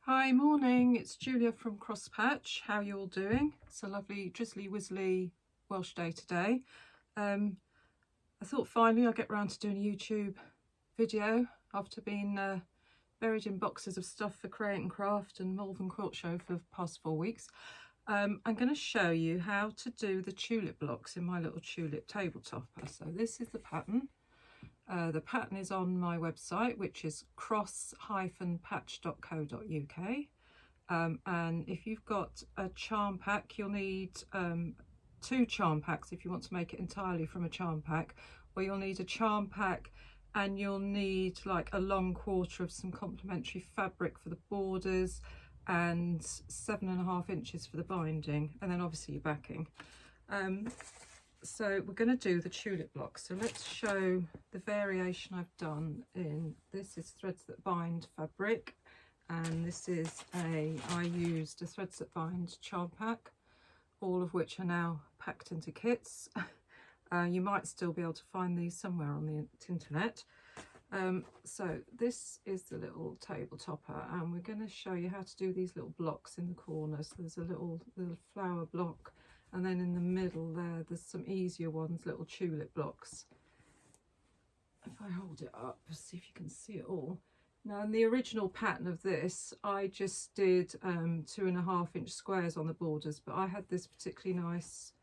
Hi, morning. It's Julia from Crosspatch. How are you all doing? It's a lovely drizzly whizzly Welsh day today. I thought finally I'd get round to doing a YouTube video after being buried in boxes of stuff for Create and Craft and Malvern Quilt Show for the past 4 weeks. I'm going to show you how to do the tulip blocks in my little tulip table topper. So this is the pattern. The pattern is on my website, which is cross-patch.co.uk. And if you've got a charm pack, you'll need 2 charm packs if you want to make it entirely from a charm pack, or you'll need a charm pack and you'll need like a long quarter of some complementary fabric for the borders and 7.5 inches for the binding, and then obviously your backing. So we're going to do the tulip blocks. So let's show the variation I've done in this. Is Threads That Bind fabric, and this is I used a Threads That Bind charm pack, all of which are now packed into kits. You might still be able to find these somewhere on the internet. So this is the little table topper, and we're going to show you how to do these little blocks in the corners. So there's a little flower block, and then in the middle there's some easier ones, little tulip blocks. If I hold it up, see if you can see it all. Now in the original pattern of this, I just did 2.5 inch squares on the borders, but I had this particularly nice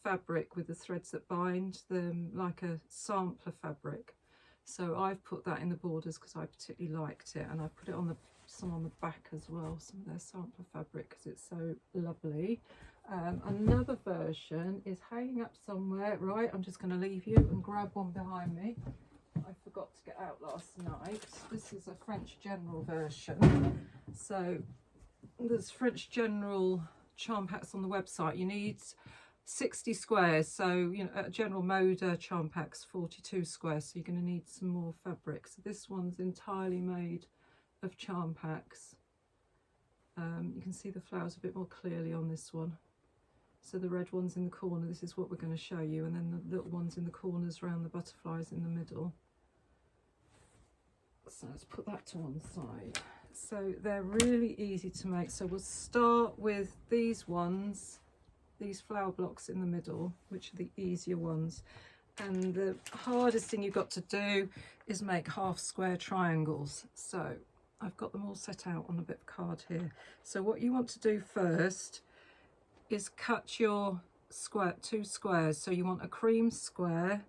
fabric with the Threads That Bind, them like a sampler fabric. So I've put that in the borders because I particularly liked it, and I put it on some on the back as well, some of their sampler fabric, because it's so lovely. Another version is hanging up somewhere. Right, I'm just going to leave you and grab one behind me. I forgot to get out last night. This is a French General version. So there's French General charm packs on the website. You need 60 squares, so you know, a General Moda charm pack's 42 squares, so you're going to need some more fabric. So this one's entirely made of charm packs. You can see the flowers a bit more clearly on this one. So the red ones in the corner, this is what we're going to show you, and then the little ones in the corners around the butterflies in the middle. So let's put that to one side. So they're really easy to make. So we'll start with these ones, these flower blocks in the middle, which are the easier ones. And the hardest thing you've got to do is make half square triangles. So I've got them all set out on a bit of card here. So what you want to do first is cut your square, 2 squares. So you want a cream square,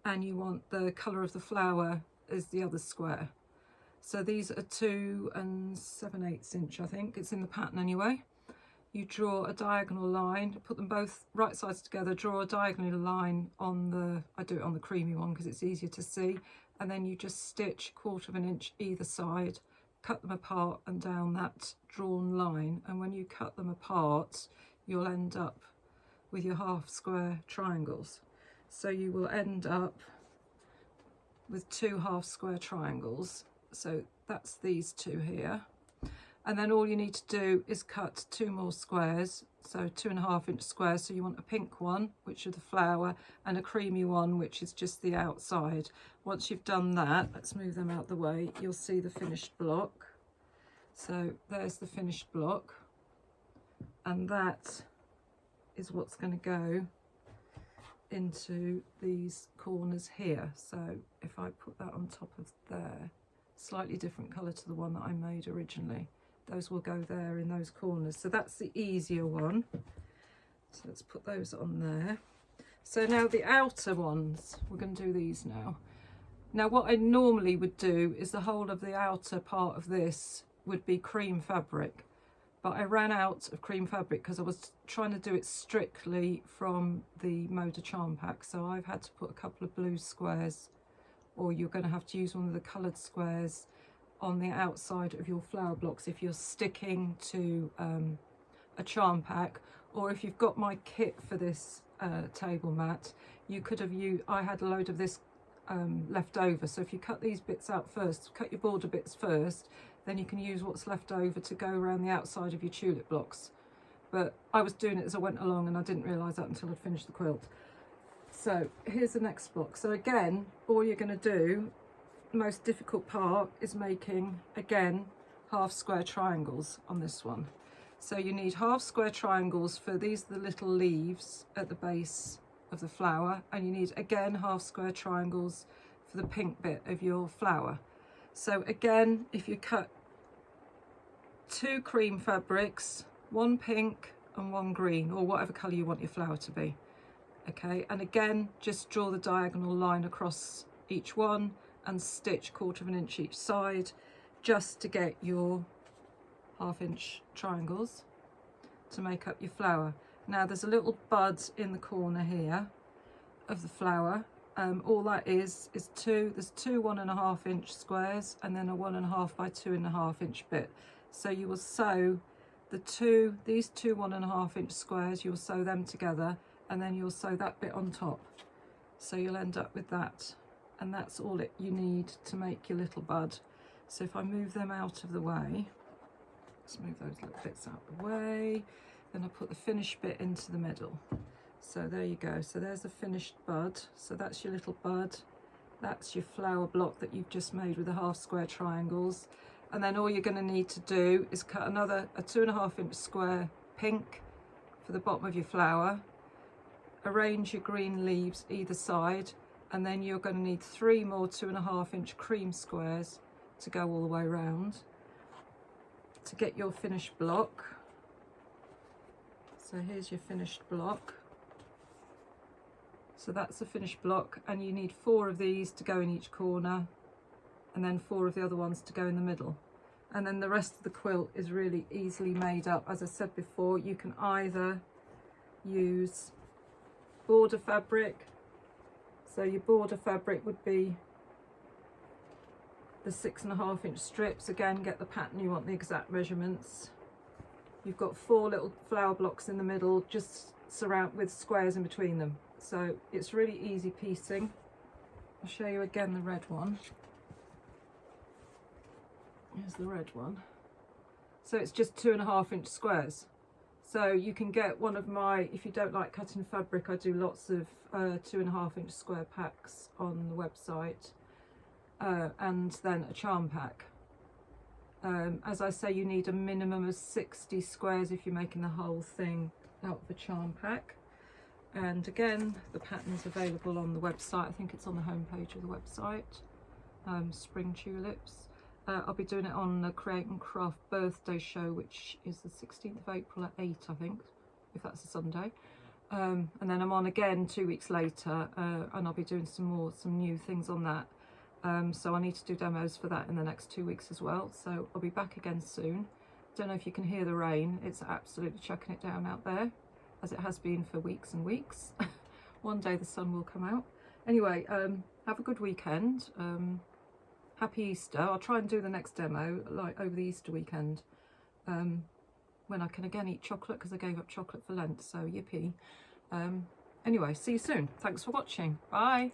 and you want the colour of the flower as the other square. So these are 2 7/8 inch, I think it's in the pattern anyway. You draw a diagonal line, put them both right sides together, draw a diagonal line on the, I do it on the creamy one because it's easier to see, and then you just stitch 1/4 inch either side, cut them apart and down that drawn line, and when you cut them apart you'll end up with your half square triangles. So you will end up with 2 half square triangles. So that's these 2 here, and then all you need to do is cut 2 more squares, so 2.5 inch squares. So you want a pink one, which is the flower, and a creamy one, which is just the outside. Once you've done that, let's move them out the way, you'll see the finished block. So there's the finished block, and that is what's going to go into these corners here. So if I put that on top of there, slightly different colour to the one that I made originally, those will go there in those corners. So that's the easier one. So let's put those on there. So now the outer ones, we're going to do these now. Now what I normally would do is the whole of the outer part of this would be cream fabric, but I ran out of cream fabric because I was trying to do it strictly from the Moda charm pack. So I've had to put a couple of blue squares, or you're going to have to use one of the coloured squares on the outside of your flower blocks if you're sticking to a charm pack. Or if you've got my kit for this table mat, you could have used, I had a load of this left over, so if you cut these bits out first, cut your border bits first, then you can use what's left over to go around the outside of your tulip blocks. But I was doing it as I went along, and I didn't realise that until I'd finished the quilt. So here's the next block. So again, all you're going to do, the most difficult part is making, again, half square triangles on this one. So you need half square triangles for these are the little leaves at the base of the flower, and you need again half square triangles for the pink bit of your flower. So again, if you cut 2 cream fabrics, 1 pink and 1 green, or whatever colour you want your flower to be. Okay, and again, just draw the diagonal line across each one and stitch 1/4 inch each side, just to get your 1/2 inch triangles to make up your flower. Now there's a little bud in the corner here of the flower. All that is there's two 1.5 inch squares and then a 1.5 by 2.5 inch bit. So you will sew these two 1.5 inch squares, you'll sew them together, and then you'll sew that bit on top. So you'll end up with that, and that's all you need to make your little bud. So if I move them out of the way, let's move those little bits out of the way, then I put the finished bit into the middle. So there you go, so there's the finished bud. So that's your little bud, that's your flower block that you've just made with the half square triangles. And then all you're going to need to do is cut a 2.5 inch square pink for the bottom of your flower, arrange your green leaves either side, and then you're going to need 3 more 2.5 inch cream squares to go all the way around to get your finished block. So here's your finished block. So that's the finished block, and you need 4 of these to go in each corner, and then 4 of the other ones to go in the middle. And then the rest of the quilt is really easily made up. As I said before, you can either use border fabric. So your border fabric would be the 6.5 inch strips. Again, get the pattern you want, the exact measurements. You've got 4 little flower blocks in the middle, just surround with squares in between them. So it's really easy piecing. I'll show you again the red one. Here's the red one. So it's just 2.5 inch squares. So you can get one of my, if you don't like cutting fabric, I do lots of 2.5 inch square packs on the website, and then a charm pack. As I say, you need a minimum of 60 squares if you're making the whole thing out of a charm pack. And again, the pattern's available on the website. I think it's on the homepage of the website. Spring tulips. I'll be doing it on the Create and Craft birthday show, which is the 16th of April at 8, I think, if that's a Sunday. And then I'm on again 2 weeks later, and I'll be doing some new things on that. So I need to do demos for that in the next 2 weeks as well. So I'll be back again soon. Don't know if you can hear the rain. It's absolutely chucking it down out there, as it has been for weeks and weeks. One day the sun will come out. Anyway, have a good weekend. Happy Easter. I'll try and do the next demo like over the Easter weekend, when I can again eat chocolate, because I gave up chocolate for Lent, so yippee. Anyway, see you soon. Thanks for watching. Bye.